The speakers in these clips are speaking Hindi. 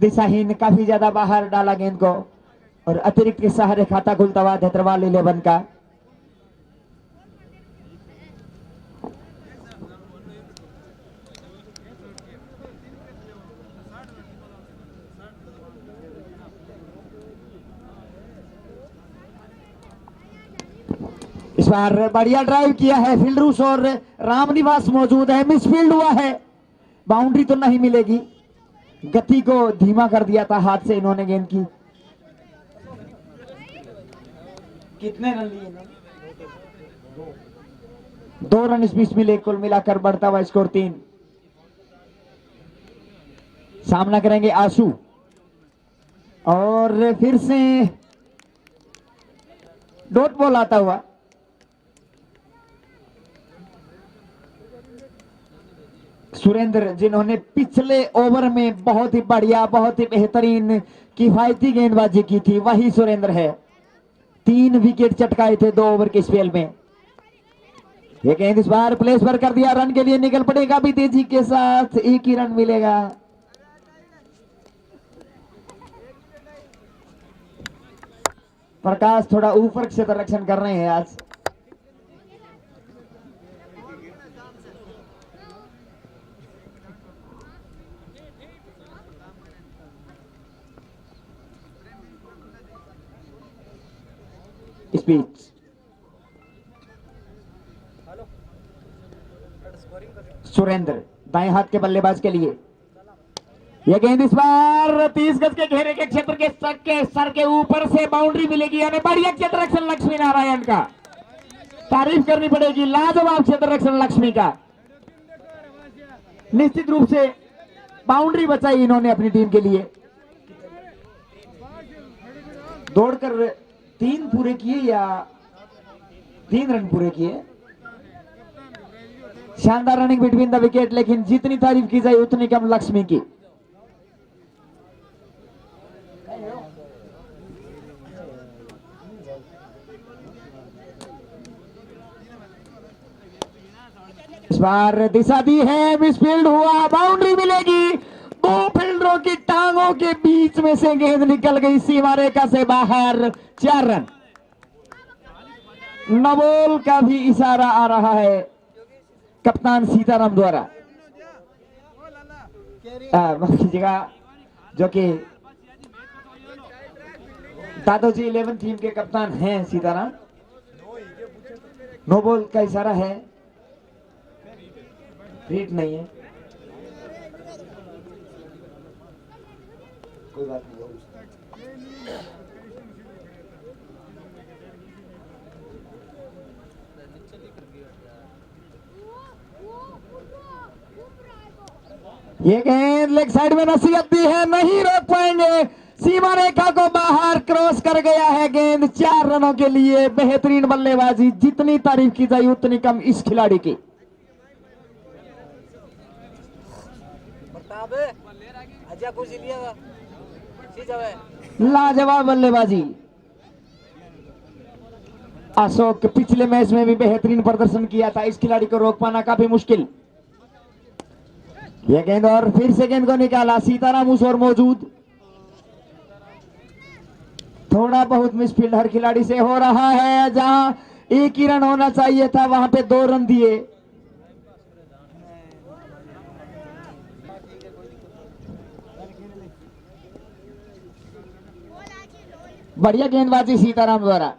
दिशाहीन काफी ज्यादा बाहर डाला गेंद को और अतिरिक्त के सहारे खाता खुलता हुआ हैदराबाद 11 का। इस बार बढ़िया ड्राइव किया है फील्डरूस और रामनिवास मौजूद है, मिसफील्ड हुआ है, बाउंड्री तो नहीं मिलेगी। गति को धीमा कर दिया था हाथ से इन्होंने गेंद की। कितने रन लिए इन्होंने? 2 रन इस बीच मिले, कुल मिलाकर बढ़ता हुआ स्कोर 3। सामना करेंगे आंसू और फिर से डॉट बॉल आता हुआ। सुरेंद्र जिन्होंने पिछले ओवर में बहुत ही बढ़िया, बहुत ही बेहतरीन किफायती गेंदबाजी की थी, वही सुरेंद्र है। 3 विकेट चटकाए थे 2 ओवर के स्पेल में। ये गेंद इस बार प्लेस पर कर दिया, रन के लिए निकल पड़ेगा भी तेजी के साथ, 1 ही रन मिलेगा। प्रकाश थोड़ा ऊपर से डायरेक्शन कर रहे हैं आज। इस बीच सुरेंद्र दाएं हाथ के बल्लेबाज के लिए यह गेंद इस बार 30 गज के घेरे के क्षेत्र के सर के ऊपर से बाउंड्री मिलेगी। यानी बढ़िया क्षेत्र रक्षण लक्ष्मी नारायण का तारीफ करनी पड़ेगी, लाजवाब क्षेत्र रक्षण लक्ष्मी का। निश्चित रूप से बाउंड्री बचाई इन्होंने अपनी टीम के लिए। दौड़कर 3 पूरे किए या 3 रन पूरे किए। शानदार रनिंग बिटवीन द विकेट, लेकिन जितनी तारीफ की जाए उतनी कम लक्ष्मी की। इस बार दिशा दी है, मिसफील्ड हुआ, बाउंड्री मिलेगी। 2 फील्डरों की टांगों के बीच में से गेंद निकल गई सीमा रेखा से बाहर। 4 रन। नवोल का भी इशारा आ रहा है कप्तान सीताराम द्वारा। जगह जो कि दादोजी 11 टीम के कप्तान हैं सीताराम। नो बॉल का इशारा है, रीड नहीं है, कोई बात नहीं। ये गेंद लेग साइड में नसीहत दी है, नहीं रोक पाएंगे, सीमा रेखा को बाहर क्रॉस कर गया है गेंद। 4 रनों के लिए बेहतरीन बल्लेबाजी, जितनी तारीफ की जाए उतनी कम इस खिलाड़ी की। लाजवाब बल्लेबाजी। अशोक पिछले मैच में भी बेहतरीन प्रदर्शन किया था, इस खिलाड़ी को रोक पाना काफी मुश्किल। यह गेंद और फिर से गेंद को निकाला, सीताराम उस ओर मौजूद। थोड़ा बहुत मिसफील्ड हर खिलाड़ी से हो रहा है, जहां 1 ही रन होना चाहिए था वहां पे 2 रन दिए। बढ़िया गेंदबाजी सीताराम द्वारा,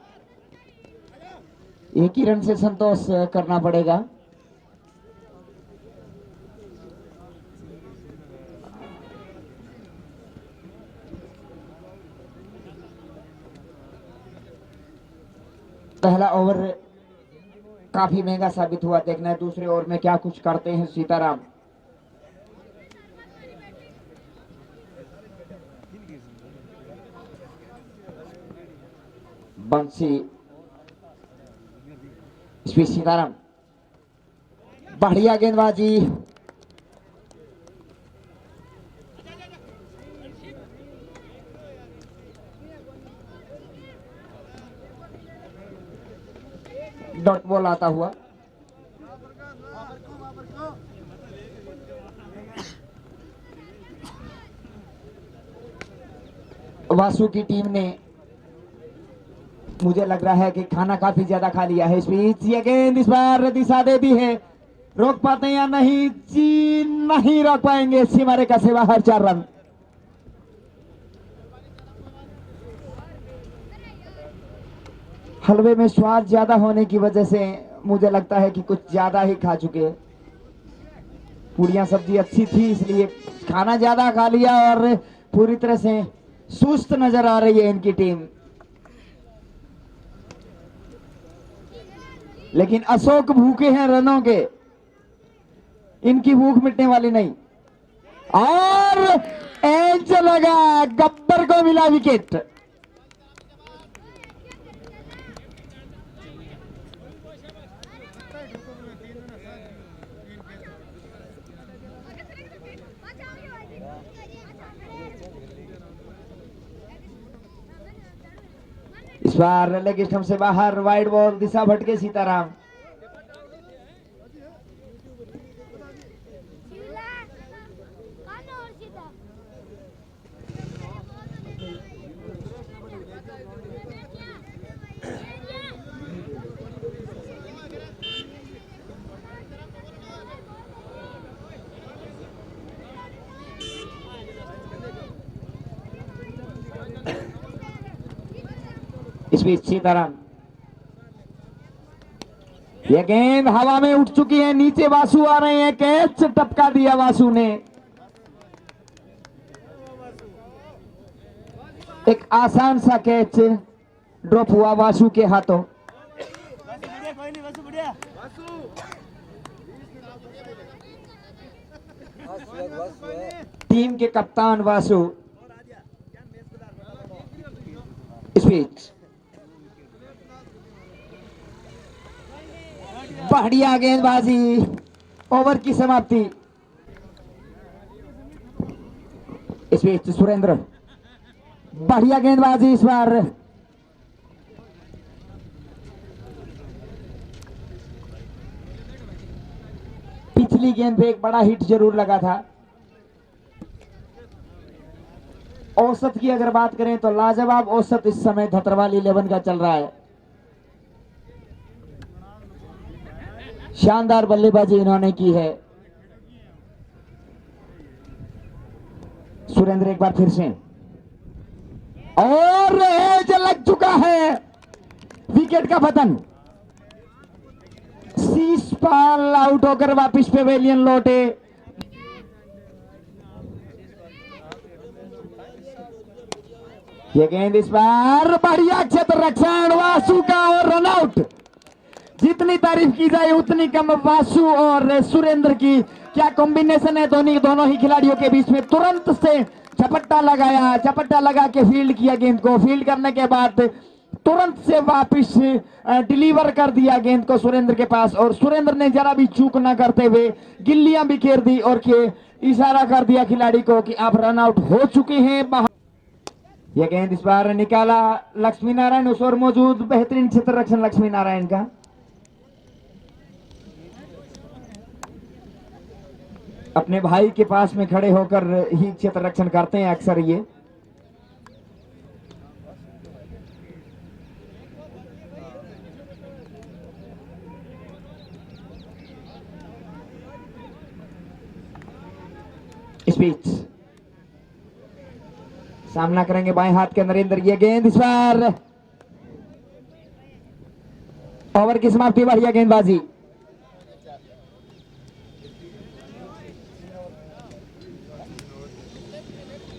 1 ही रन से संतोष करना पड़ेगा। पहला ओवर काफी महंगा साबित हुआ, देखना है दूसरे ओवर में क्या कुछ करते हैं सीताराम। बंसी इसमें सीताराम, बढ़िया गेंदबाजी। डॉट बॉल आता हुआ। वासु की टीम ने मुझे लग रहा है कि खाना काफी ज्यादा खा लिया है। इस बीच ये गेंद इस बार दिशा दे दी है, रोक पाते हैं या नहीं? जी नहीं रोक पाएंगे, सीमा रेखा से बाहर 4 रन। हलवे में स्वाद ज्यादा होने की वजह से मुझे लगता है कि कुछ ज्यादा ही खा चुके। पूड़ियां सब्जी अच्छी थी इसलिए खाना ज्यादा खा लिया और पूरी तरह से सुस्त नजर आ रही है इनकी टीम। लेकिन अशोक भूखे हैं रनों के, इनकी भूख मिटने वाली नहीं। और एज लगा, गब्बर को मिला विकेट। इस बार लेग स्टंप से बाहर, वाइड बॉल, दिशा भटके सीताराम। इस बीच सीताराम, यह गेंद हवा में उठ चुकी है, नीचे वासु आ रहे हैं, कैच टपका दिया वासु ने। एक आसान सा कैच ड्रॉप हुआ वासु के हाथों। टीम के कप्तान वासु। इस बीच बढ़िया गेंदबाजी, ओवर की समाप्ति। इस बीच सुरेंद्र, बढ़िया गेंदबाजी इस बार। पिछली गेंद पे एक बड़ा हिट जरूर लगा था। औसत की अगर बात करें तो लाजवाब औसत इस समय धतरवाल 11 का चल रहा है। शानदार बल्लेबाजी इन्होंने की है। सुरेंद्र एक बार फिर से, और एज लग चुका है, विकेट का पतन। शीशपाल आउट होकर वापिस पेवेलियन लौटे। ये गेंद इस बार बढ़िया क्षेत्र रक्षण वासु का और रन आउट। जितनी तारीफ की जाए उतनी कम वासु और सुरेंद्र की। क्या कॉम्बिनेशन है दोनों ही खिलाड़ियों के बीच में। तुरंत से झपट्टा लगाया, झपट्टा लगा के फील्ड किया गेंद को। फील्ड करने के बाद तुरंत से वापस डिलीवर कर दिया गेंद को सुरेंद्र के पास, और सुरेंद्र ने जरा भी चूक ना करते हुए गिल्लियां बिखेर दी और के इशारा कर दिया खिलाड़ी को कि आप रन आउट हो चुके हैं। यह गेंद इस बार निकाला लक्ष्मी नारायण, उस ओर मौजूद बेहतरीन क्षेत्र रक्षण लक्ष्मी नारायण का। अपने भाई के पास में खड़े होकर ही क्षेत्र रक्षण करते हैं अक्सर ये। इस बीच सामना करेंगे बाएं हाथ के नरेंद्र। ये गेंद इस बार, ओवर की समाप्ति, बढ़िया गेंदबाजी।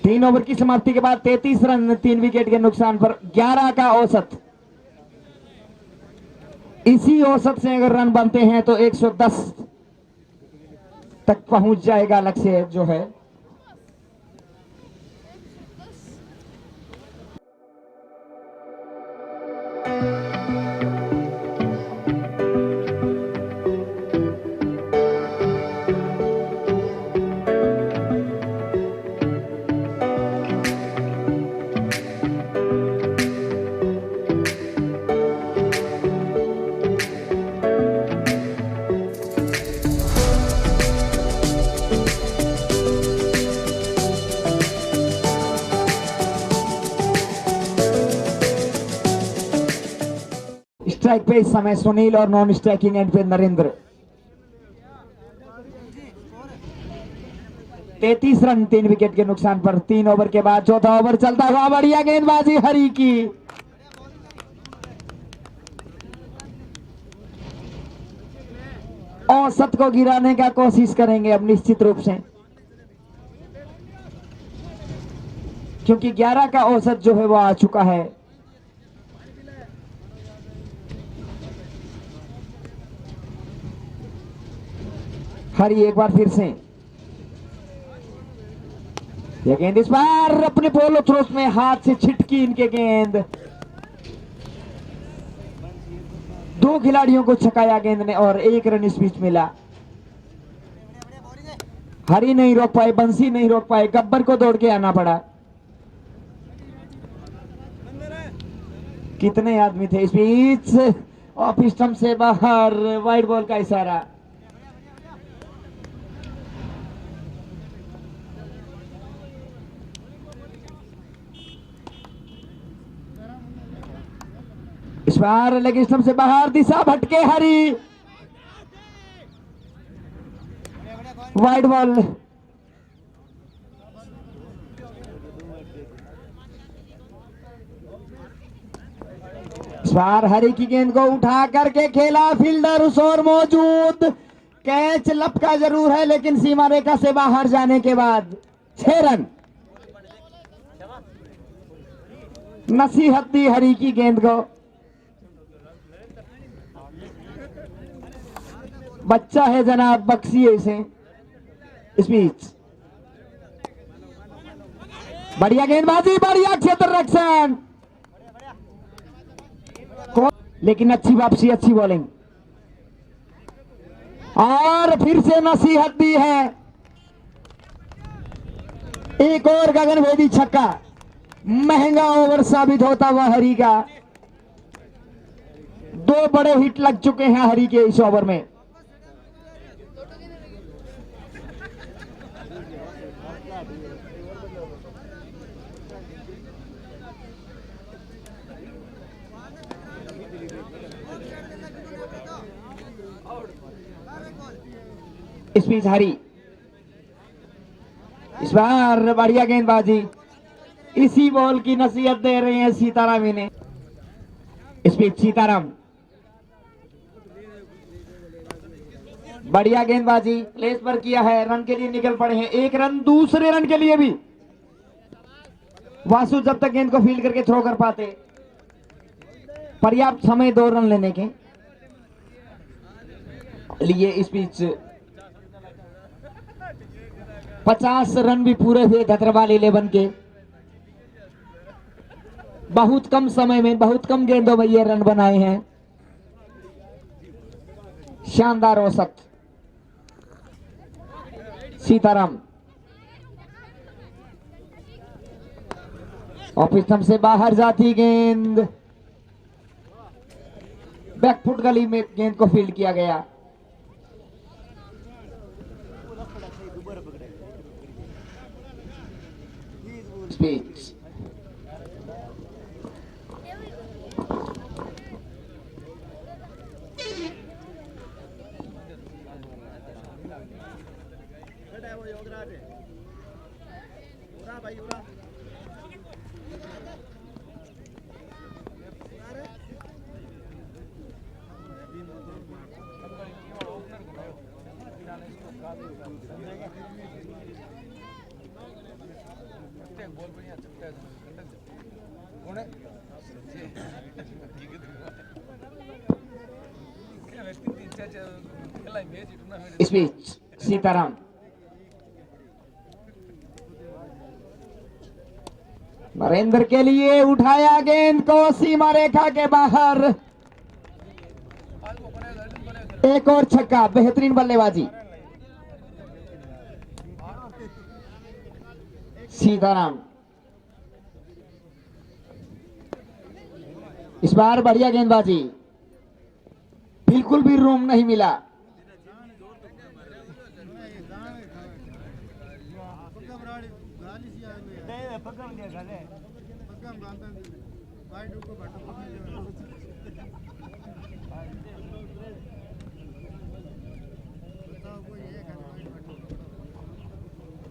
तीन ओवर की समाप्ति के बाद 33 रन 3 विकेट के नुकसान पर 11 का औसत। इसी औसत से अगर रन बनते हैं तो 110 तक पहुंच जाएगा लक्ष्य जो है। स्ट्राइक पे इस समय सुनील और नॉन स्ट्राइकिंग एंड पे नरेंद्र। 33 रन 3 विकेट के नुकसान पर 3 ओवर के बाद चौथा ओवर चलता हुआ। बढ़िया गेंदबाजी हरी की। औसत को गिराने का कोशिश करेंगे अब निश्चित रूप से, क्योंकि 11 का औसत जो है वो आ चुका है। हरी एक बार फिर से, ये गेंद इस बार अपने पोलो थ्रोस में हाथ से छिटकी इनके गेंद। 2 खिलाड़ियों को छकाया गेंद ने और 1 रन इस बीच मिला। हरी नहीं रोक पाए, बंसी नहीं रोक पाए, गब्बर को दौड़ के आना पड़ा। कितने आदमी थे इस बीच, ऑफ स्टंप से बाहर, वाइड बॉल का इशारा। इस बार लेग स्टंप से बाहर, दिशा भटके हरी, वाइड बॉल। इस बार हरी की गेंद को उठा करके खेला, फील्डर उस ओर मौजूद, कैच लपका जरूर है लेकिन सीमा रेखा से बाहर जाने के बाद 6 रन। नसीहत दी हरी की गेंद को। बच्चा है जनाब, बख्शिए इसे। इस बीच बढ़िया गेंदबाजी, बढ़िया क्षेत्र रक्षण, लेकिन अच्छी वापसी, अच्छी बॉलिंग। और फिर से नसीहत दी है, एक और गगनभेदी छक्का। महंगा ओवर साबित होता हुआ हरी का। 2 बड़े हिट लग चुके हैं हरी के इस ओवर में। इस बीच हरी, इस बार बढ़िया गेंदबाजी, इसी बॉल की नसीहत दे रहे हैं सीताराम इन्हें। इस बीच सीताराम, बढ़िया गेंदबाजी, प्लेस पर किया है, रन के लिए निकल पड़े हैं। 1 रन, दूसरे रन के लिए भी वासु जब तक गेंद को फील्ड करके थ्रो कर पाते, पर्याप्त समय 2 रन लेने के लिए। इस बीच 50 रन भी पूरे हुए धतरवाल 11 के। बहुत कम समय में, बहुत कम गेंदों में ये रन बनाए हैं। शानदार औसत। सीताराम ऑफ स्टंप से बाहर जाती गेंद, बैकफुट गली में गेंद को फील्ड किया गया। स्पीच इस बीच सीताराम, नरेंद्र के लिए उठाया गेंद को सीमा रेखा के बाहर। एक और छक्का, बेहतरीन बल्लेबाजी। सीताराम, इस बार बढ़िया गेंदबाजी, बिल्कुल भी रूम नहीं मिला।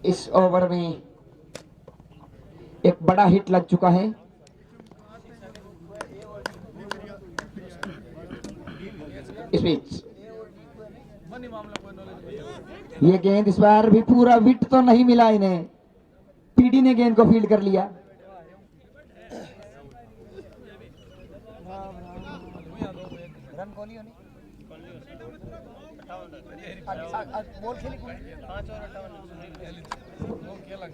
इस ओवर में एक बड़ा हिट लग चुका है। इस बीच ये गेंद इस बार भी पूरा विट तो नहीं मिला इन्हें, पीडी ने गेंद को फील्ड कर लिया।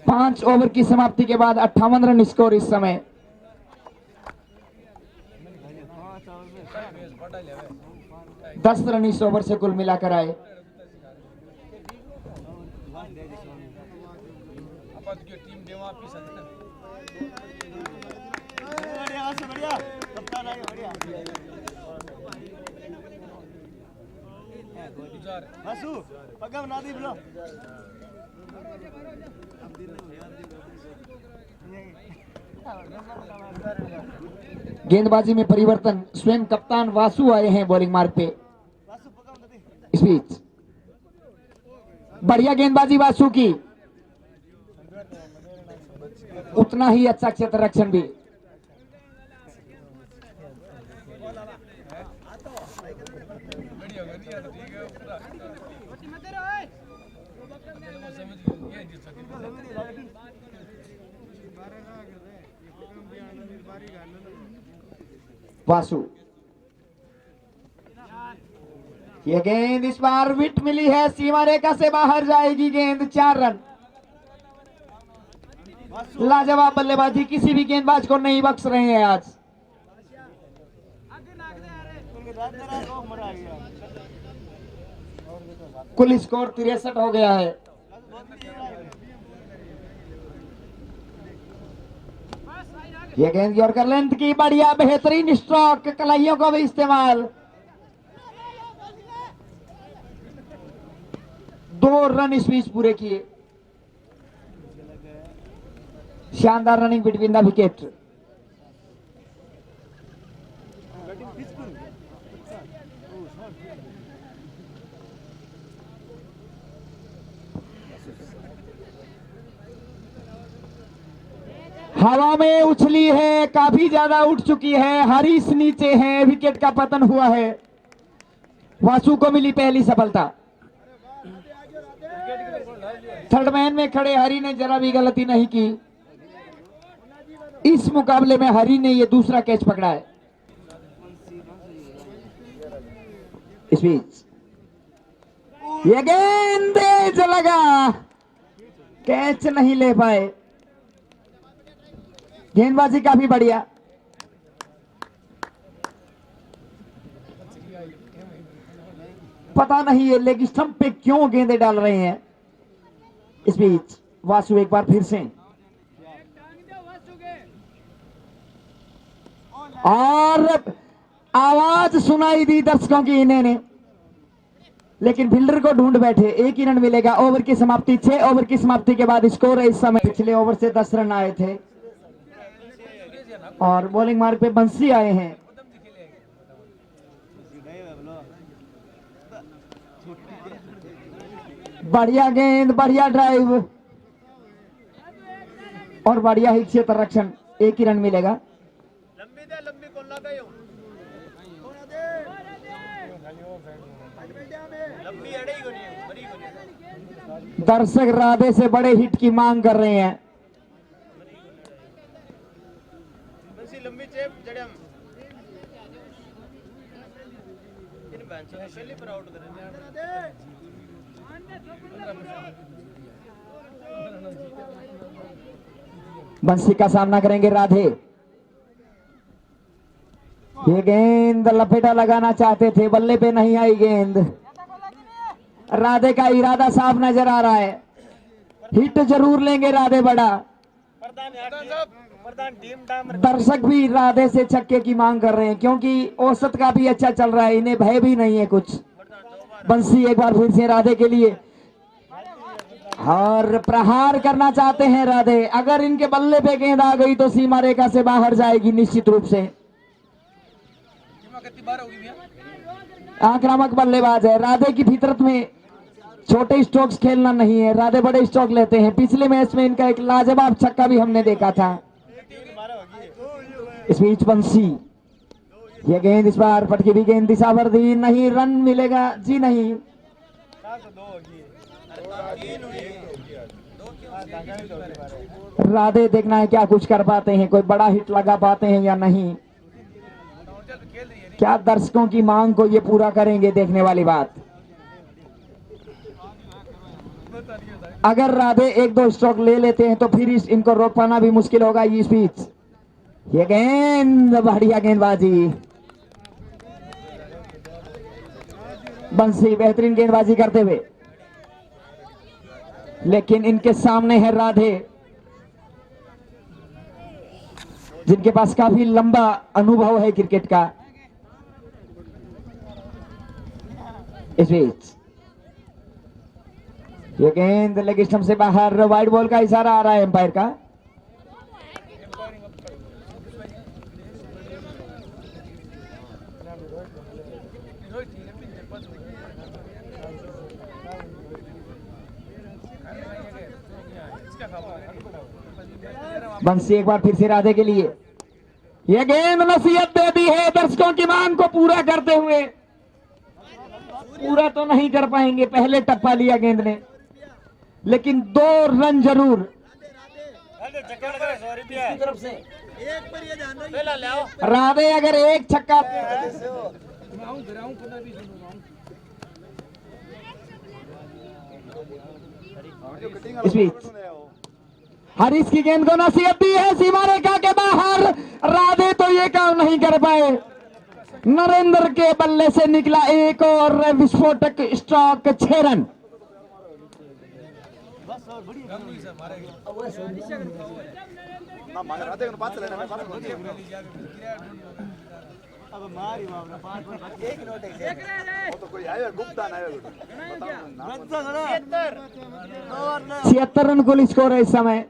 पांच ओवर की समाप्ति के बाद 58 रन स्कोर इस समय। दस रन इस ओवर से कुल मिलाकर आए। गेंदबाजी में परिवर्तन, स्वयं कप्तान वासु आए हैं बॉलिंग मार्ग पे। इस बीच बढ़िया गेंदबाजी वासु की, उतना ही अच्छा क्षेत्र रक्षण भी। वासु, ये गेंद इस बार विट मिली है, सीमा रेखा से बाहर जाएगी गेंद। 4 रन। लाजवाब बल्लेबाजी, किसी भी गेंदबाज को नहीं बख्श रहे हैं आज। कुल स्कोर 63 हो गया है। ये गेंद यॉर्कर लेंथ की, बढ़िया बेहतरीन स्ट्रोक, कलाइयों का भी इस्तेमाल। 2 रन इस बीच पूरे किए। शानदार रनिंग बिटवीन द विकेट। हवा में उछली है, काफी ज्यादा उठ चुकी है, हरीश नीचे है, विकेट का पतन हुआ है। वासु को मिली पहली सफलता। थर्ड मैन में खड़े हरी ने जरा भी गलती नहीं की। इस मुकाबले में हरी ने यह दूसरा कैच पकड़ा है। इस बीच ये गेंद तेज लगा, कैच नहीं ले पाए। गेंदबाजी काफी बढ़िया। पता नहीं ये लेग स्टंप पे क्यों गेंदे डाल रहे हैं। इस बीच वासु एक बार फिर से, और आवाज सुनाई दी दर्शकों की इन्हें ने, लेकिन फील्डर को ढूंढ बैठे। 1 ही रन मिलेगा। ओवर की समाप्ति, 6 ओवर की समाप्ति के बाद स्कोर है इस समय। पिछले ओवर से 10 रन आए थे और बॉलिंग मार्ग पे बंसी आए हैं। बढ़िया गेंद, बढ़िया ड्राइव और बढ़िया ही क्षेत्र रक्षण। 1 ही रन मिलेगा। दर्शक राधे से बड़े हिट की मांग कर रहे हैं। बंसी का सामना करेंगे राधे। ये गेंद लपेटा लगाना चाहते थे, बल्ले पे नहीं आई गेंद। राधे का इरादा साफ नजर आ रहा है, हिट जरूर लेंगे राधे बड़ा। दर्शक भी राधे से छक्के की मांग कर रहे हैं, क्योंकि औसत का भी अच्छा चल रहा है, इन्हें भय भी नहीं है कुछ। बंसी एक बार फिर से राधे के लिए, और प्रहार करना चाहते हैं राधे। अगर इनके बल्ले पे गेंद आ गई तो सीमा रेखा से बाहर जाएगी निश्चित रूप से। आक्रामक बल्लेबाज है, राधे की फितरत में छोटे स्ट्रोक्स खेलना नहीं है, राधे बड़े स्ट्रोक लेते हैं। पिछले मैच में इनका एक लाजवाब छक्का भी हमने देखा था। इस बीच बंसी, ये गेंद इस बार पटकी भी गेंद दिशावर्धी नहीं, रन मिलेगा जी नहीं। राधे देखना है क्या कुछ कर पाते हैं, कोई बड़ा हिट लगा पाते हैं या नहीं, क्या दर्शकों की मांग को ये पूरा करेंगे, देखने वाली बात। अगर राधे एक दो स्ट्रोक ले लेते हैं तो फिर इनको रोक पाना भी मुश्किल होगा। इस बीच ये गेंद, बढ़िया गेंदबाजी, बंसी बेहतरीन गेंदबाजी करते हुए, लेकिन इनके सामने है राधे जिनके पास काफी लंबा अनुभव है क्रिकेट का। इस बीच ये गेंद लेग स्टंप से बाहर, वाइड बॉल का इशारा आ रहा है एम्पायर का। बंसी एक बार फिर से राधे के लिए, यह गेंद नसीहत दे दी है दर्शकों की मांग को पूरा करते हुए। पूरा तो नहीं कर पाएंगे, पहले टप्पा लिया गेंद ने, लेकिन 2 रन जरूर। राधे अगर एक छक्का, इस बीच हरीश की गेंद को नसीहत दी है सीमा रेखा के बाहर, राधे तो ये काम नहीं कर पाए। नरेंद्र के बल्ले से निकला एक और विस्फोटक स्ट्रोक, 6 रन। छिहत्तर रन कुल स्कोर है इस समय।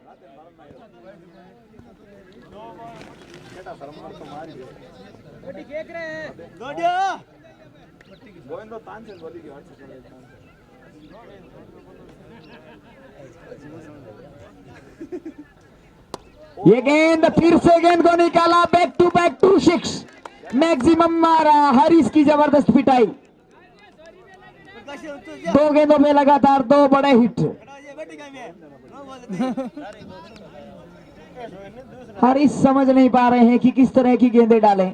ये गेंद फिर से गेंद को निकाला, बैक टू 6, मैक्सिमम मारा। हरीश की जबरदस्त पिटाई, 2 गेंदों में लगातार 2 बड़े हिट। हरीश समझ नहीं पा रहे हैं कि किस तरह की गेंदें डालें।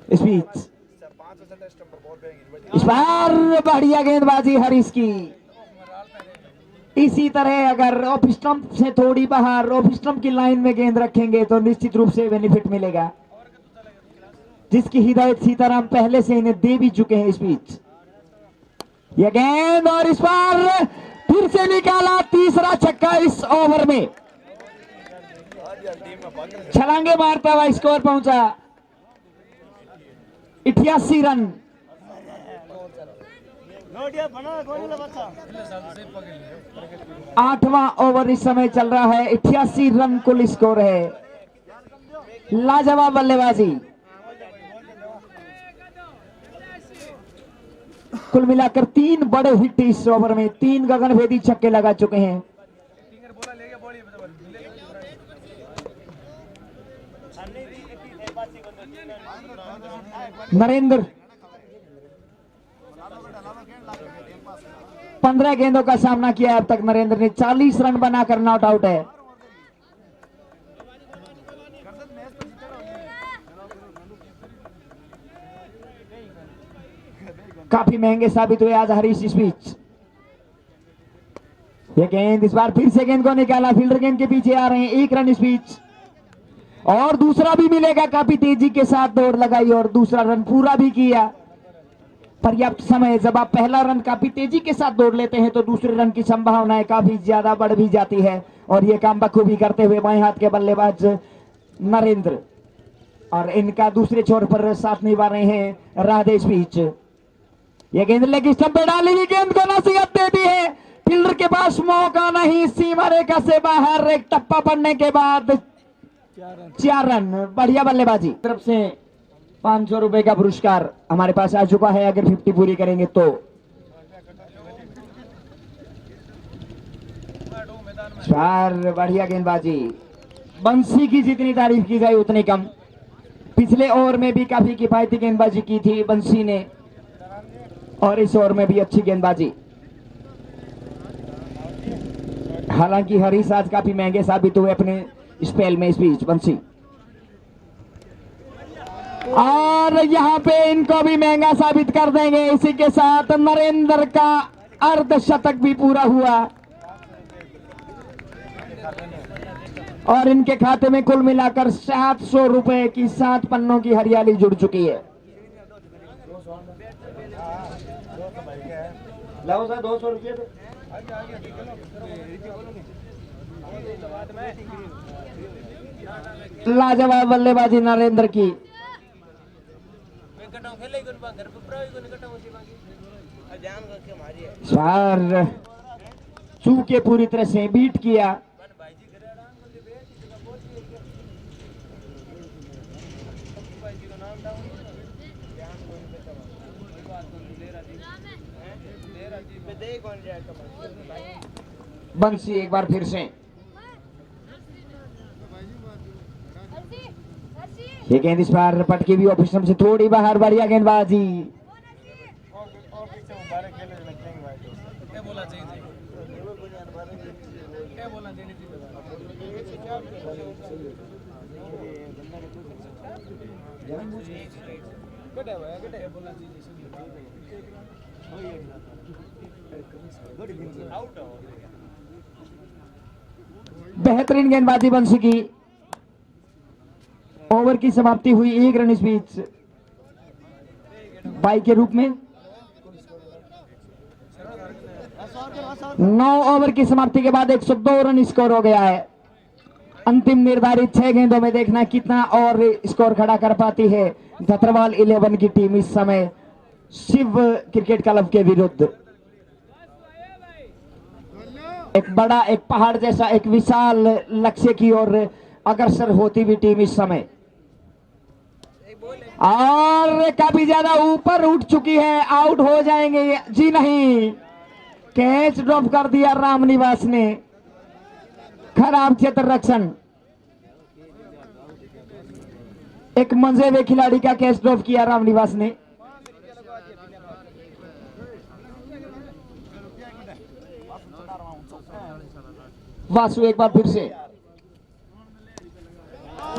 इस बीच इस बार बढ़िया गेंदबाजी हरीश की। इसी तरह अगर ऑफ स्टंप से थोड़ी बाहर, ऑफ स्टंप की लाइन में गेंद रखेंगे तो निश्चित रूप से बेनिफिट मिलेगा, जिसकी हिदायत सीताराम पहले से इन्हें दे भी चुके हैं। इस बीच यह गेंद और इस बार फिर से निकाला, तीसरा छक्का इस ओवर में। छलांगे मारता हुआ स्कोर पहुंचा 88 रन। 8वां ओवर इस समय चल रहा है, 88 रन कुल स्कोर है। लाजवाब बल्लेबाजी, कुल मिलाकर 3 बड़े हिट इस ओवर में, 3 गगनभेदी छक्के लगा चुके हैं। नरेंद्र 15 गेंदों का सामना किया अब तक नरेंद्र ने, 40 रन बनाकर नॉट आउट है। काफी महंगे साबित हुए आज हरीश। इस बीच ये गेंद इस बार फिर से गेंद को निकाला, फील्डर गेंद के पीछे आ रहे हैं, 1 रन इस बीच, और दूसरा भी मिलेगा। काफी तेजी के साथ दौड़ लगाई और दूसरा रन पूरा भी किया। पर्याप्त समय, जब आप पहला रन काफी तेजी के साथ दौड़ लेते हैं तो दूसरे रन की संभावनाएं काफी ज्यादा बढ़ भी जाती है, और ये काम बखूबी करते हुए बाएं हाथ के बल्लेबाज नरेंद्र, और इनका दूसरे छोर पर साथ निभा रहे हैं राधे। इस बीच ये गेंद लेग स्टंप पे डाली हुई, गेंद को नसीहत दे दी है, फील्डर के पास मौका नहीं, सीमा रेखा से बाहर, एक टप्पा पड़ने के बाद 4 रन। बढ़िया बल्लेबाजी। तरफ से 500 रुपए का पुरस्कार हमारे पास आ चुका है, अगर 50 पूरी करेंगे तो। चार, बढ़िया गेंदबाजी। बंसी की जितनी तारीफ की जाए उतनी कम। पिछले ओवर में भी काफी किफायती गेंदबाजी की थी बंसी ने, और इस ओवर में भी अच्छी गेंदबाजी। हालांकि हरीश आज काफी महंगे साबित हुए अपने स्पेल में इस बीच बंसी, और यहां पे इनको भी महंगा साबित कर देंगे। इसी के साथ नरेंद्र का अर्धशतक भी पूरा हुआ, और इनके खाते में कुल मिलाकर 700 रुपए की 7 पन्नों की हरियाली जुड़ चुकी है। 200 रुपये लाजवाब बल्लेबाजी नरेंद्र की। चार, चूके पूरी तरह से बीट किया। बंसी एक बार फिर से, ये गेंद इस बार पटकी भी ऑफिस से थोड़ी बाहर। बढ़िया गेंदबाजी। बेहतरीन गेंदबाजी बंसी की। ओवर की समाप्ति हुई 1 रन इस बीच बाई के रूप में। 9 ओवर की समाप्ति के बाद 102 रन स्कोर हो गया है। अंतिम निर्धारित 6 गेंदों में देखना कितना और स्कोर खड़ा कर पाती है धतरवाल 11 की टीम इस समय शिव क्रिकेट क्लब के विरुद्ध। एक बड़ा, एक पहाड़ जैसा, एक विशाल लक्ष्य की ओर अग्रसर होती हुई टीम इस समय, और काफी ज्यादा ऊपर उठ चुकी है। आउट हो जाएंगे जी नहीं, कैच ड्रॉप कर दिया रामनिवास ने। खराब क्षेत्र रक्षण, एक मंजे हुए खिलाड़ी का कैच ड्रॉप किया रामनिवास ने। वासु एक बार फिर से,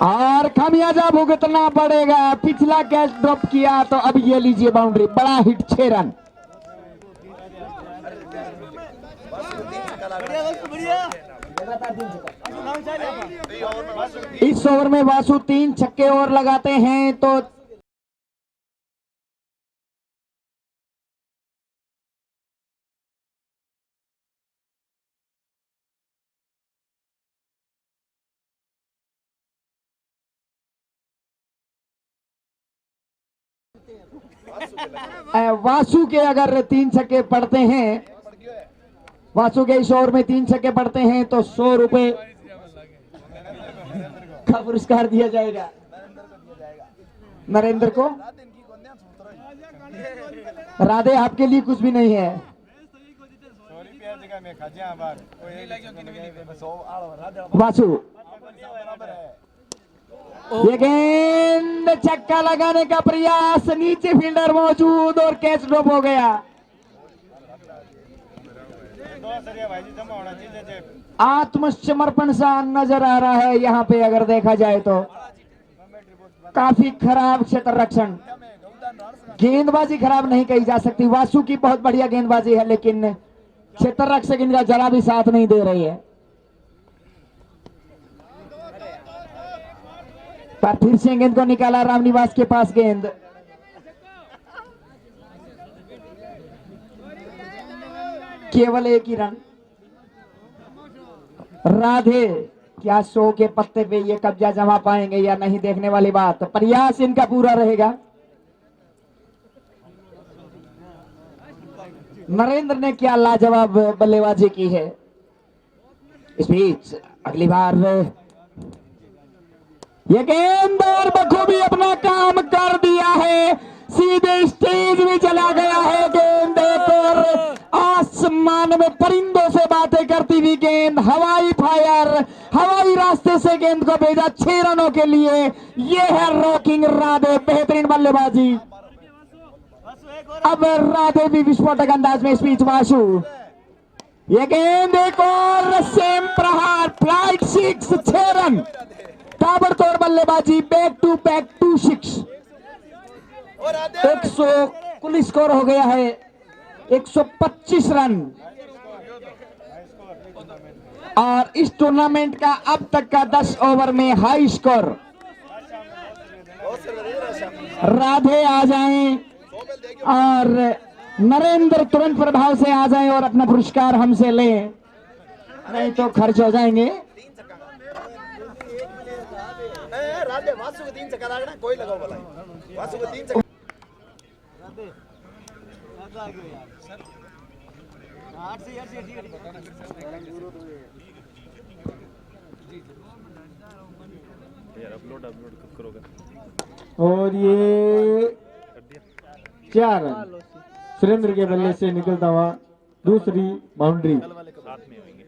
और खामियाजा भुगतना पड़ेगा। पिछला कैच ड्रॉप किया तो अब ये लीजिए बाउंड्री। बड़ा हिट, 6 रन। इस ओवर में वासु 3 छक्के और लगाते हैं तो वासु के अगर 3 छक्के पड़ते हैं, वासु के इस ओवर में 3 छक्के पड़ते हैं तो 100 रुपए का पुरस्कार दिया जाएगा नरेंद्र को। राधे आपके लिए कुछ भी नहीं है। वासु, ये गेंद, छक्का लगाने का प्रयास, नीचे फील्डर मौजूद और कैच ड्रॉप हो गया। आत्मसमर्पण सा नजर आ रहा है यहाँ पे अगर देखा जाए तो। काफी खराब क्षेत्र रक्षण, गेंदबाजी खराब नहीं कही जा सकती। वासु की बहुत बढ़िया गेंदबाजी है, लेकिन क्षेत्र रक्षक इनका जरा भी साथ नहीं दे रही है। पर फिर से गेंद को निकाला रामनिवास के पास गेंद। केवल 1 ही रन। राधे क्या 100 के पत्ते पे ये कब्जा जमा पाएंगे या नहीं, देखने वाली बात। प्रयास इनका पूरा रहेगा। नरेंद्र ने क्या लाजवाब बल्लेबाजी की है। इस बीच अगली बार ये गेंद और बखूबी अपना काम कर दिया है, सीधे स्टेज में चला गया है गेंद। एक और आसमान में परिंदों से बातें करती हुई गेंद, हवाई फायर, हवाई रास्ते से गेंद को भेजा 6 रनों के लिए। ये है रॉकिंग राधे, बेहतरीन बल्लेबाजी। अब राधे भी विस्फोटक अंदाज में। इस बीच वासु, ये गेंद एक और सेम प्रहार, फ्लाइट 6, 6 रन, ताबड़तोड़ बल्लेबाजी, बैक टू 6। 100 कुल स्कोर हो गया है 125 रन, और इस टूर्नामेंट का अब तक का 10 ओवर में हाई स्कोर। राधे आ जाएं और नरेंद्र तुरंत प्रभाव से आ जाएं और अपना पुरस्कार हमसे लें, नहीं तो खर्च हो जाएंगे। राधे वासु को 3 चक्कर आगना, कोई लगाओ भला वासु को 3 चक्कर। अपलोड कब करोगे? और ये 4 रन सुरेंद्र के बल्ले से निकलता हुआ दूसरी बाउंड्री। साथ में होंगे,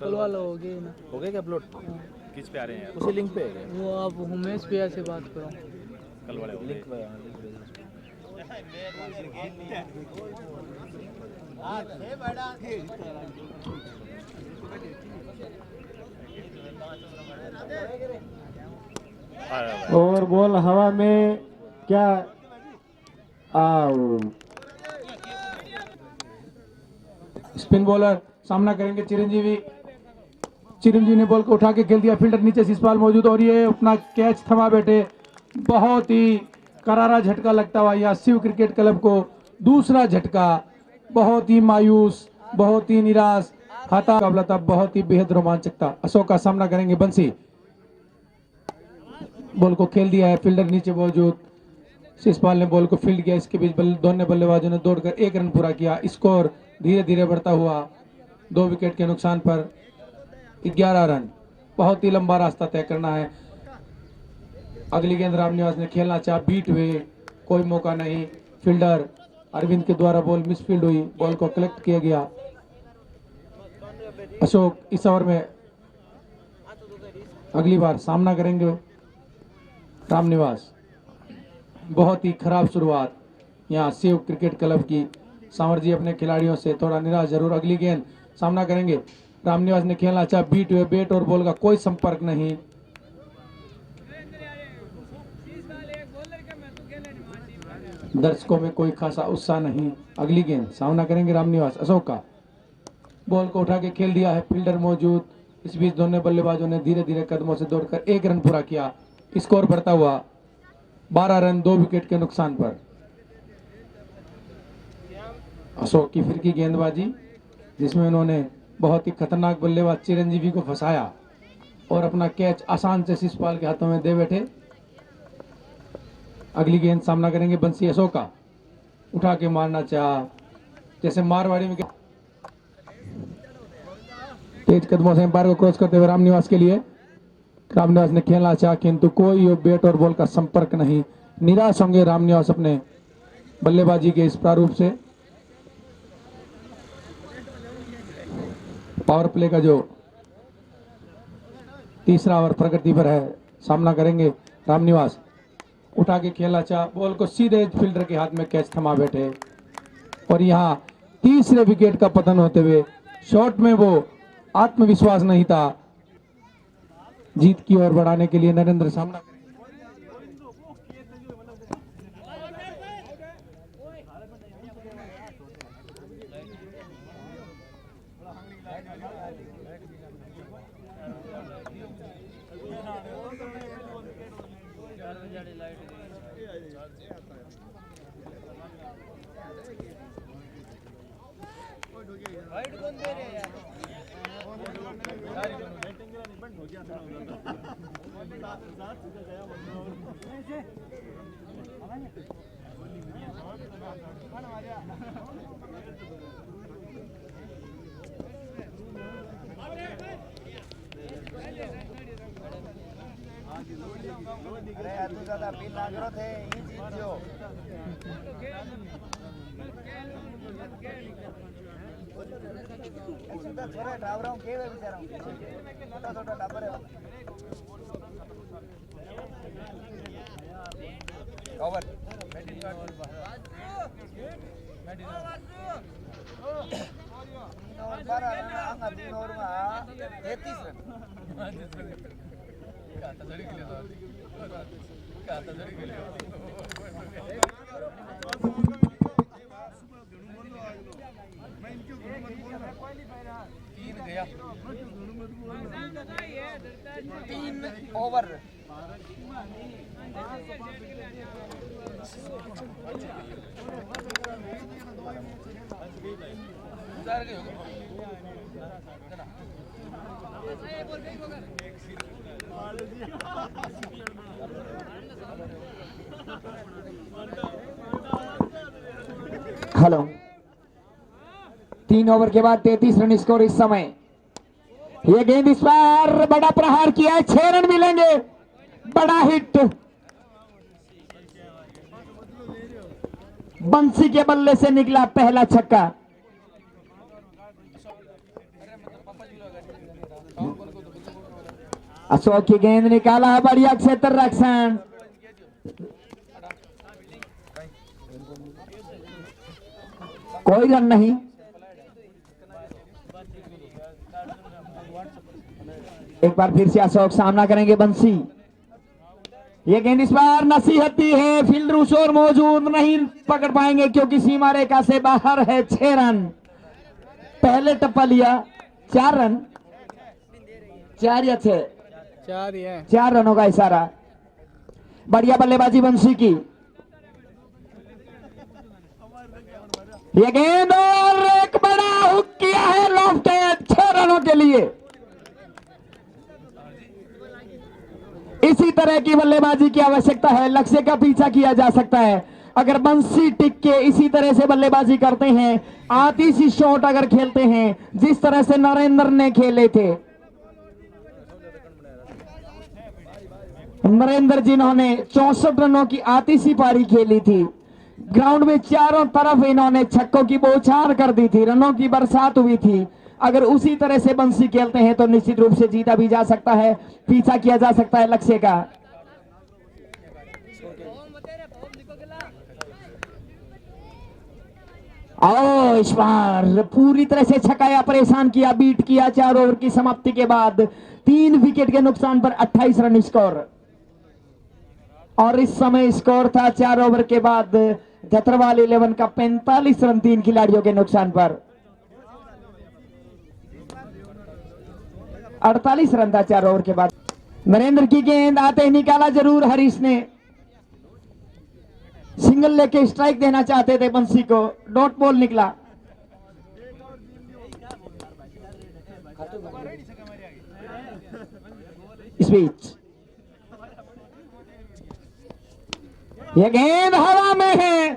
कल वाला हो गया ना, हो गया क्या अपलोड? किस पे आ रहे हैं? उसी लिंक पे है वो आप उमेश भैया से बात करो। कल वाले हो गए। और बॉल हवा में, क्या आउट। स्पिन बॉलर सामना करेंगे चिरंजीवी। चिरंजीवी ने बॉल को उठा के खेल दिया, फील्डर नीचे शिशपाल मौजूद, और ये अपना कैच थमा बैठे। बहुत ही करारा झटका लगता हुआ यहाँ शिव क्रिकेट क्लब को दूसरा झटका। बहुत ही मायूस, बहुत ही निराश, हताश मुकाबला था, बहुत ही बेहद रोमांचक था। अशोक का सामना करेंगे बंसी। बॉल को खेल दिया है, फील्डर नीचे मौजूद, शिशपाल ने बॉल को फील्ड किया। इसके बीच दोनों बल्लेबाजों ने दौड़कर 1 रन पूरा किया। स्कोर धीरे धीरे बढ़ता हुआ 2 विकेट के नुकसान पर 11 रन। बहुत ही लंबा रास्ता तय करना है। अगली गेंद रामनिवास ने खेलना चाहा, बीट हुए, कोई मौका नहीं। फील्डर अरविंद के द्वारा बॉल मिसफील्ड हुई, बॉल को कलेक्ट किया गया। अशोक इस ओवर में अगली बार सामना करेंगे रामनिवास। बहुत ही खराब शुरुआत यहाँ शिव क्रिकेट क्लब की। सांवर जी अपने खिलाड़ियों से थोड़ा निराश जरूर। अगली गेंद सामना करेंगे रामनिवास ने खेलना चाहा, बीट हुए, बैट और बॉल का कोई संपर्क नहीं। दर्शकों में कोई खासा उत्साह नहीं। अगली गेंद सामना करेंगे रामनिवास। अशोक का बॉल को उठा के खेल दिया है, फील्डर मौजूद। इस बीच दोनों बल्लेबाजों ने धीरे धीरे कदमों से दौड़कर 1 रन पूरा किया। स्कोर बढ़ता हुआ 12 रन 2 विकेट के नुकसान पर। अशोक की फिर की गेंदबाजी, जिसमें उन्होंने बहुत ही खतरनाक बल्लेबाज चिरंजीवी को फंसाया और अपना कैच आसान से शिशपाल के हाथों में दे बैठे। अगली गेंद सामना करेंगे बंसी। अशोक का उठा के मारना चाहा, जैसे मारवाड़ी में तेज कदमों से एम्पायर को क्रॉस करते हुए रामनिवास के लिए। रामनिवास ने खेलना चाहा, किंतु कोई बैट और बॉल का संपर्क नहीं। निराश होंगे रामनिवास अपने बल्लेबाजी के इस प्रारूप से। पावर प्ले का जो तीसरा ओवर प्रगति पर है, सामना करेंगे रामनिवास। उठा के खेलना चाहा, बॉल को सीधे फील्डर के हाथ में कैच थमा बैठे, और यहाँ तीसरे विकेट का पतन होते हुए शॉट में वो आत्मविश्वास नहीं था। जीत की ओर बढ़ाने के लिए नरेंद्र सामना अपील ना करो थे ये जीत जो छोटा छोरा ड्राइवर हूं केवे बेचारा हूं छोटा छोटा टापर है ओवर तीन ओवर पर आंगा 3 ओवर में 33 रन तीन ओवर हेलो 3 ओवर के बाद 33 रन स्कोर इस समय। ये गेंद इस बार बड़ा प्रहार किया है, 6 रन मिलेंगे, बड़ा हिट बंसी के बल्ले से निकला पहला छक्का। अशोक की गेंद निकाला है, बढ़िया क्षेत्र रक्षण, कोई रन नहीं। एक बार फिर से अशोक सामना करेंगे बंसी। ये गेंद इस बार नसीहती है, फील्डर उस ओर मौजूद नहीं पकड़ पाएंगे क्योंकि सीमा रेखा से बाहर है। 6 रन पहले टप्पा लिया, 4 रन, 4 या 6, 4 ही है। 4 रनों का इशारा। बढ़िया बल्लेबाजी बंसी की। ये गेंद और एक बड़ा हुक किया है लॉफ्टेड 6 रनों के लिए। इसी तरह की बल्लेबाजी की आवश्यकता है, लक्ष्य का पीछा किया जा सकता है। अगर बंसी टिक के इसी तरह से बल्लेबाजी करते हैं, आतिशी शॉट अगर खेलते हैं जिस तरह से नरेंद्र ने खेले थे, नरेंद्र जिन्होंने 64 रनों की आतिशी पारी खेली थी, ग्राउंड में चारों तरफ इन्होंने छक्कों की बौछार कर दी थी, रनों की बरसात हुई थी। अगर उसी तरह से बंसी खेलते हैं तो निश्चित रूप से जीता भी जा सकता है, पीछा किया जा सकता है लक्ष्य का। आओ इस बार पूरी तरह से छकाया, परेशान किया, बीट किया। 4 ओवर की समाप्ति के बाद 3 विकेट के नुकसान पर 28 रन स्कोर। और इस समय स्कोर था 4 ओवर के बाद जत्रवाल 11 का 45 रन 3 खिलाड़ियों के नुकसान पर। 48 रन था 4 ओवर के बाद। नरेंद्र की गेंद आते ही निकाला जरूर हरीश ने, सिंगल लेके स्ट्राइक देना चाहते थे बंसी को, डॉट बॉल निकला। इस बीच यह गेंद हवा में है,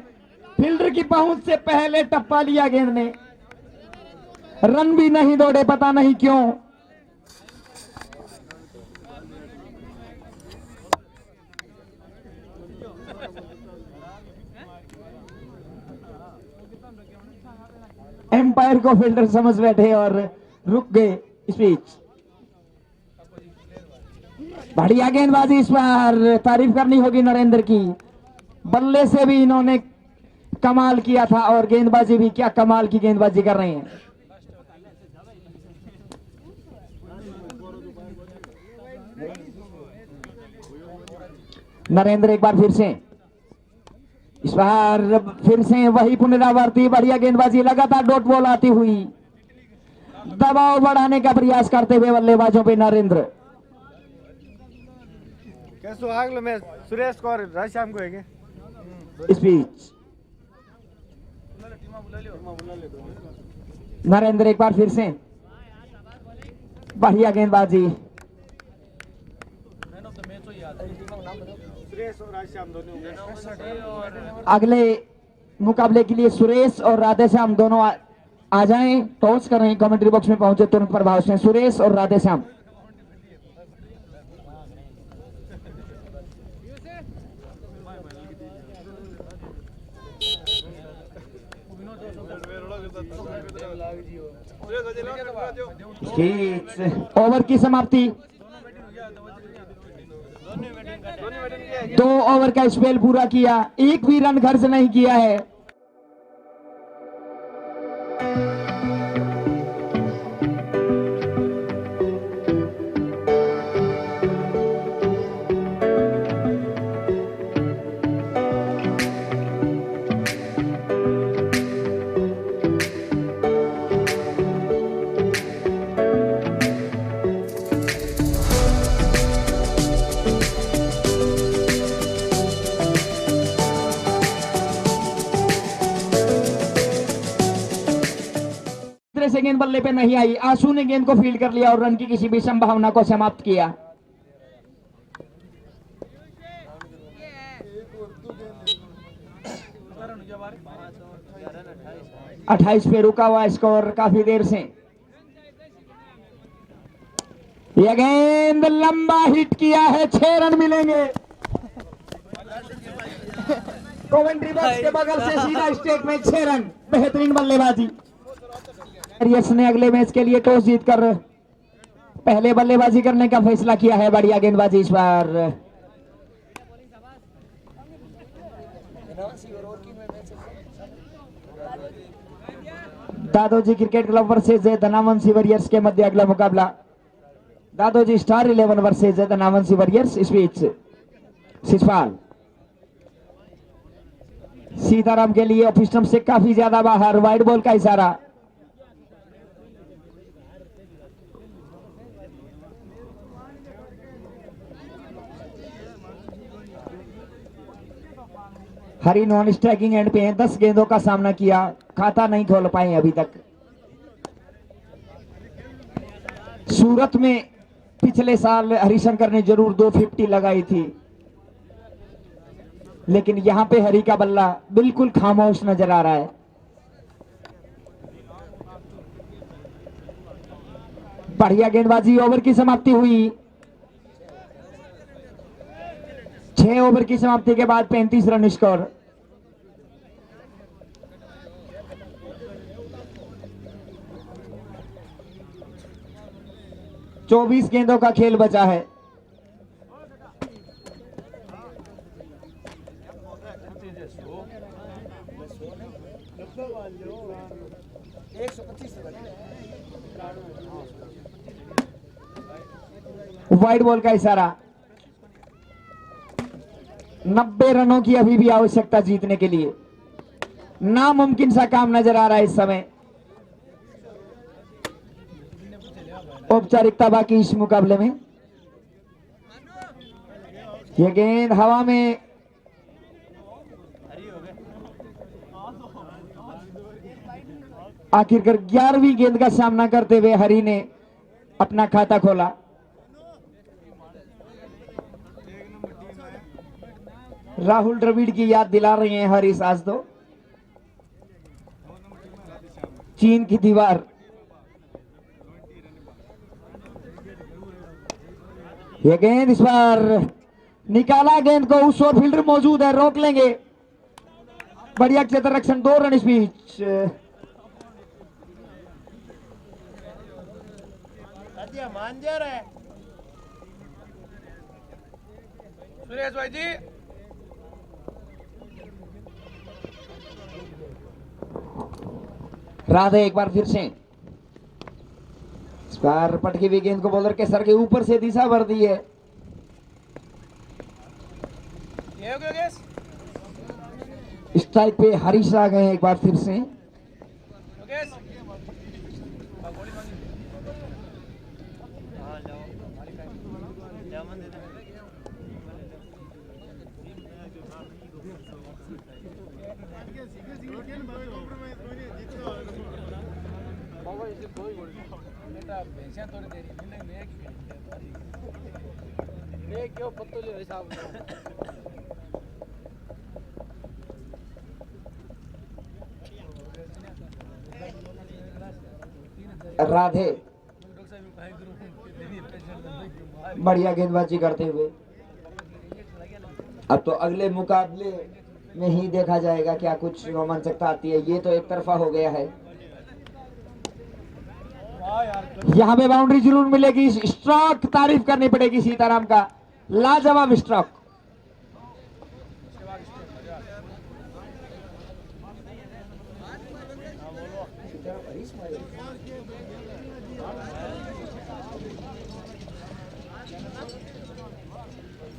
फील्डर की पहुंच से पहले टप्पा लिया गेंद ने, रन भी नहीं दौड़े, पता नहीं क्यों। एम्पायर को फील्डर समझ बैठे और रुक गए। स्पीच बढ़िया गेंदबाजी इस बार, तारीफ करनी होगी नरेंद्र की, बल्ले से भी इन्होंने कमाल किया था और गेंदबाजी भी क्या कमाल की गेंदबाजी कर रहे हैं। नरेंद्र एक बार फिर से, इस बार फिर से वही पुनरावृत्ति, बढ़िया गेंदबाजी, लगातार डॉट बॉल आती हुई, दबाव बढ़ाने का प्रयास करते हुए बल्लेबाजों पे नरेंद्र। कैसो आगलो में सुरेश को और राजश्याम को है के स्पीच नरेंद्र एक बार फिर से, बढ़िया गेंदबाजी, सुरेश और राजश्याम दोनों। अगले मुकाबले के लिए सुरेश और राधेश्याम दोनों आ जाएं, टॉस कर रहे हैं, कमेंट्री बॉक्स में पहुंचे तुरंत प्रभाव से सुरेश और राधेश्याम। ओवर की समाप्ति। 2 ओवर का स्पेल पूरा किया, एक भी रन खर्च नहीं किया है। से गेंद बल्ले पे नहीं आई, आंसू ने गेंद को फील्ड कर लिया और रन की किसी भी संभावना को समाप्त किया। 28 पे रुका हुआ स्कोर काफी देर से। यह गेंद लंबा हिट किया है, 6 रन मिलेंगे। कोवेंट्री बॉक्स के बगल से सीधा स्टेट में 6 रन, बेहतरीन बल्लेबाजी। वॉरियर्स ने अगले मैच के लिए टॉस जीतकर पहले बल्लेबाजी करने का फैसला किया है। बढ़िया गेंदबाजी इस बार। Dadoji cricket club versus Dhanawanshi warriors के मध्य अगला मुकाबला। Dadoji star 11 versus Dhanawanshi warriors. इस बीच शिशपाल सीताराम के लिए ऑफ स्टंप से काफी ज्यादा बाहर, वाइड बॉल का इशारा। हरी नॉन स्ट्राइकिंग एंड पे 10 गेंदों का सामना किया, खाता नहीं खोल पाए अभी तक। सूरत में पिछले साल हरिशंकर ने जरूर 250 लगाई थी, लेकिन यहां पे हरी का बल्ला बिल्कुल खामोश नजर आ रहा है। बढ़िया गेंदबाजी। ओवर की समाप्ति हुई। 6 ओवर की समाप्ति के बाद 35 रन स्कोर। चौबीस गेंदों का खेल बचा है। वाइड बॉल का इशारा। 90 रनों की अभी भी आवश्यकता जीतने के लिए। नामुमकिन सा काम नजर आ रहा है इस समय। औपचारिकता बाकी इस मुकाबले में। यह गेंद हवा में आखिरकार 11वीं गेंद का सामना करते हुए हरी ने अपना खाता खोला। राहुल द्रविड़ की याद दिला रही हैं हरी आज तो। चीन की दीवार। यह गेंद इस बार निकाला, गेंद को उस ओर फील्डर मौजूद है, रोक लेंगे। बढ़िया क्षेत्र रक्षण, 2 रन इस बीच। सुरेश भाई जी राधे एक बार फिर से इस बार पटकी हुई गेंद को बॉलर के सर के ऊपर से दिशा भर दी है। स्ट्राइक पे हरीश आ गए एक बार फिर से। राधे बढ़िया गेंदबाजी करते हुए। अब तो अगले मुकाबले में ही देखा जाएगा क्या कुछ रोमांचकता आती है। ये तो एक तरफा हो गया है। यहाँ पे बाउंड्री जरूर मिलेगी। स्ट्रोक तारीफ करनी पड़ेगी सीताराम का, लाजवाब स्ट्रोक।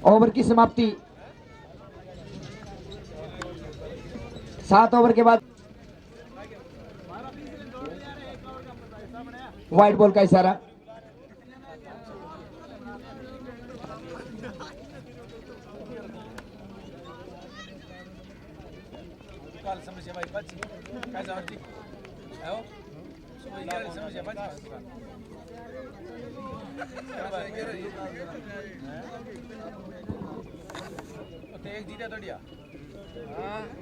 ओवर की समाप्ति 7 ओवर के बाद व्हाइट बॉल का इशारा। समस्या भाई बच काय जावती आओ समस्या बच ते एक जीता तोड़िया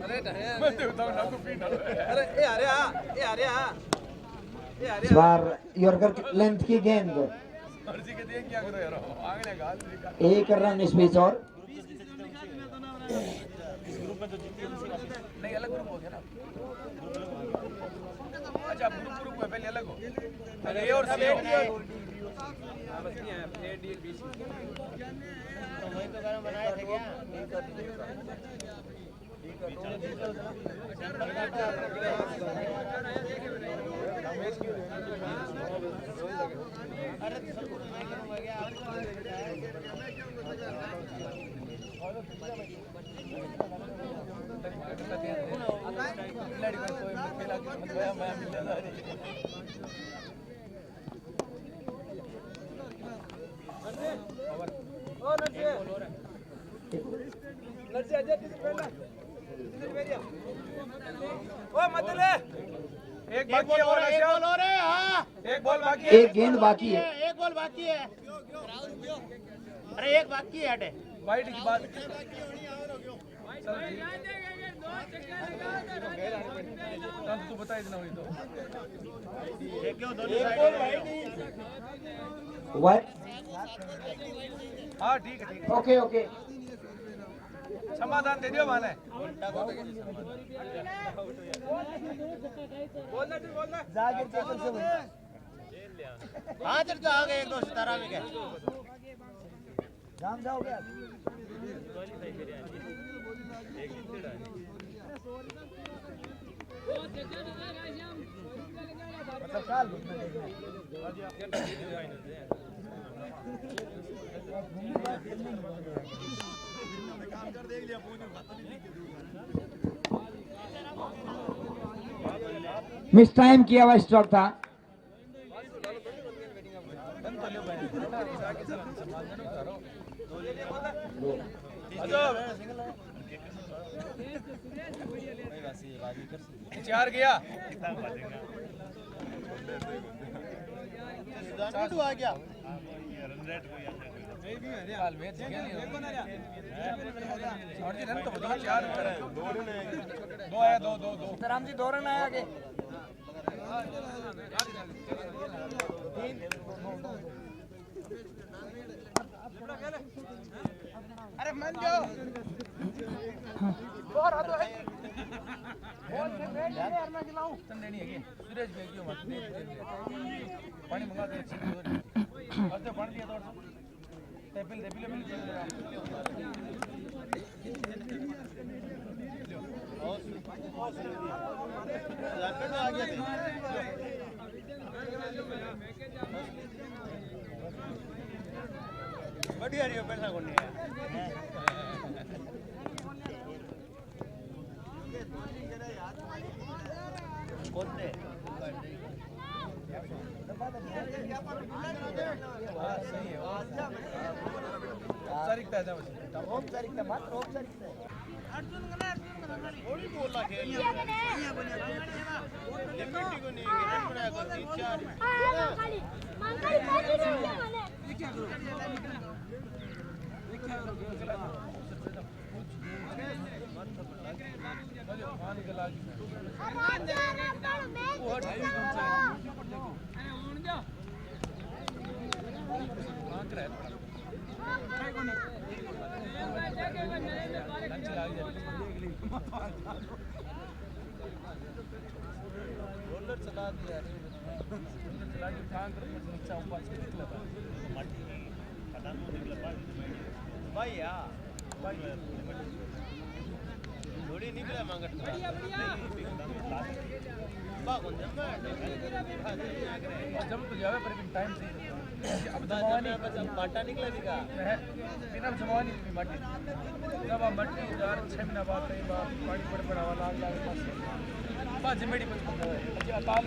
अरे मैं तो बताऊं ना को पीना अरे ए अरे आ इस बार यॉर्कर लेंथ की गेंद, अर्जी के देख क्या करो यार आगे गाल एक रन इस बीच और नहीं अलग ग्रुप हो गया ना। अच्छा ग्रुप ग्रुप है पहले अलग हो अरे ए और सी बस नहीं है ए डी बी सी वही तो गरम बनाए थे क्या एक बॉल और है हाँ एक बॉल बाकी है एक गेंद बाकी है। एक बॉल बाकी है अरे एक बाकी है हटे वाइट की बात तू बता इतना हुई तो व्हाइट हाँ ठीक है ओके ओके समाधान दे दियो माने बोलना जागिर टेबल से बोल। हाँ चल तो आ गए एक दो सितारा भी गए जाम जाओगे मतलब काल मिस टाइम किया हुआ स्ट्रोक था। चार गया आ गया रन तो बताओ चार दो आया दो राम जी 2 रन आया आगे अरे मन जाओ नहीं है सूरज भेज दियो मत पानी मंगा दे और तो पानी दिया तो टेबिल आ गया बढ़िया रही हो पैसा को नहीं औपचारिकता मात्र औपचारिकता रोलर चला दिया लागी थांग कर नीचे ऊपर से निकला था भाई यार भाई थोड़ी निकला मांगट बढ़िया बागों जम तो जावे पर टाइम से अब जवानी बाटा निकला दिखा बिना जवानी की मट्टी जब आप मट्टी 6 महीना बाद कई बार पानी पड़ पड़ा वाला लाग पास बाजी मेडी बच अच्छा ताल